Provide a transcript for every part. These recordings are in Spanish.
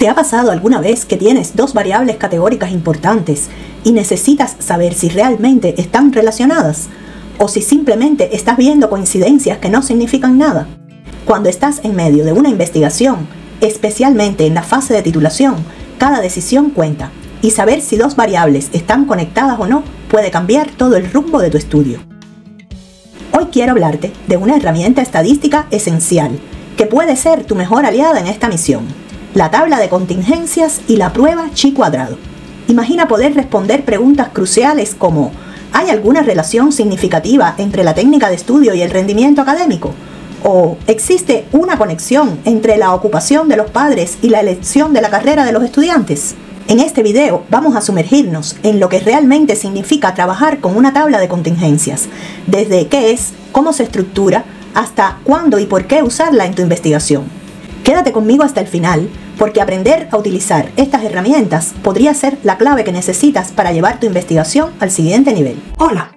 ¿Te ha pasado alguna vez que tienes dos variables categóricas importantes y necesitas saber si realmente están relacionadas? ¿O si simplemente estás viendo coincidencias que no significan nada? Cuando estás en medio de una investigación, especialmente en la fase de titulación, cada decisión cuenta, y saber si dos variables están conectadas o no puede cambiar todo el rumbo de tu estudio. Hoy quiero hablarte de una herramienta estadística esencial, que puede ser tu mejor aliada en esta misión: la tabla de contingencias y la prueba chi cuadrado. Imagina poder responder preguntas cruciales como: ¿hay alguna relación significativa entre la técnica de estudio y el rendimiento académico? ¿O existe una conexión entre la ocupación de los padres y la elección de la carrera de los estudiantes? En este video vamos a sumergirnos en lo que realmente significa trabajar con una tabla de contingencias, desde qué es, cómo se estructura, hasta cuándo y por qué usarla en tu investigación. Quédate conmigo hasta el final, porque aprender a utilizar estas herramientas podría ser la clave que necesitas para llevar tu investigación al siguiente nivel. Hola,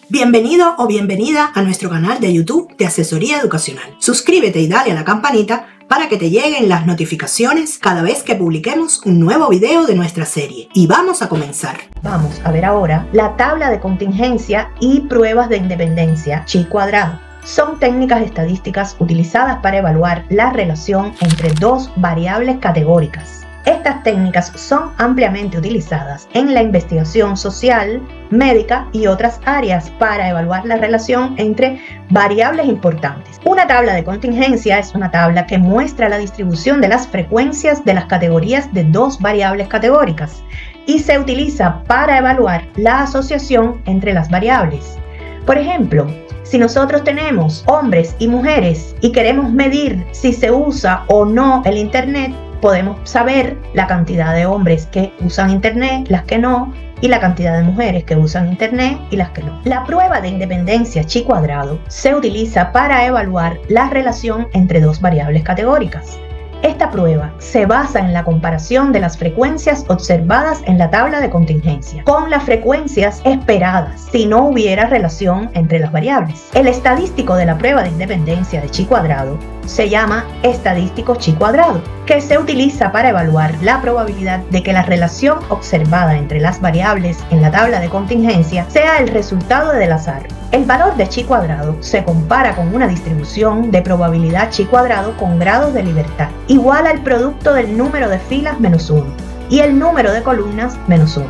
bienvenido o bienvenida a nuestro canal de YouTube de Asesoría Educacional. Suscríbete y dale a la campanita para que te lleguen las notificaciones cada vez que publiquemos un nuevo video de nuestra serie. Y vamos a comenzar. Vamos a ver ahora la tabla de contingencia y pruebas de independencia chi cuadrado. Son técnicas estadísticas utilizadas para evaluar la relación entre dos variables categóricas. Estas técnicas son ampliamente utilizadas en la investigación social, médica y otras áreas para evaluar la relación entre variables importantes. Una tabla de contingencia es una tabla que muestra la distribución de las frecuencias de las categorías de dos variables categóricas y se utiliza para evaluar la asociación entre las variables. Por ejemplo, si nosotros tenemos hombres y mujeres y queremos medir si se usa o no el Internet, podemos saber la cantidad de hombres que usan Internet, las que no, y la cantidad de mujeres que usan Internet y las que no. La prueba de independencia chi cuadrado se utiliza para evaluar la relación entre dos variables categóricas. Esta prueba se basa en la comparación de las frecuencias observadas en la tabla de contingencia con las frecuencias esperadas si no hubiera relación entre las variables. El estadístico de la prueba de independencia de chi cuadrado se llama estadístico chi cuadrado, que se utiliza para evaluar la probabilidad de que la relación observada entre las variables en la tabla de contingencia sea el resultado del azar. El valor de chi cuadrado se compara con una distribución de probabilidad chi cuadrado con grados de libertad, igual al producto del número de filas menos 1 y el número de columnas menos 1.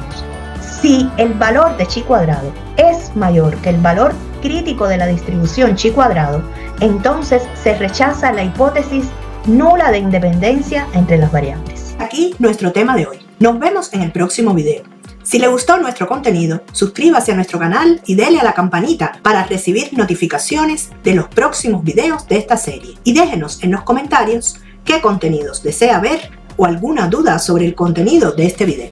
Si el valor de chi cuadrado es mayor que el valor crítico de la distribución chi cuadrado, entonces se rechaza la hipótesis nula de independencia entre las variables. Aquí nuestro tema de hoy. Nos vemos en el próximo video. Si le gustó nuestro contenido, suscríbase a nuestro canal y dele a la campanita para recibir notificaciones de los próximos videos de esta serie. Y déjenos en los comentarios qué contenidos desea ver o alguna duda sobre el contenido de este video.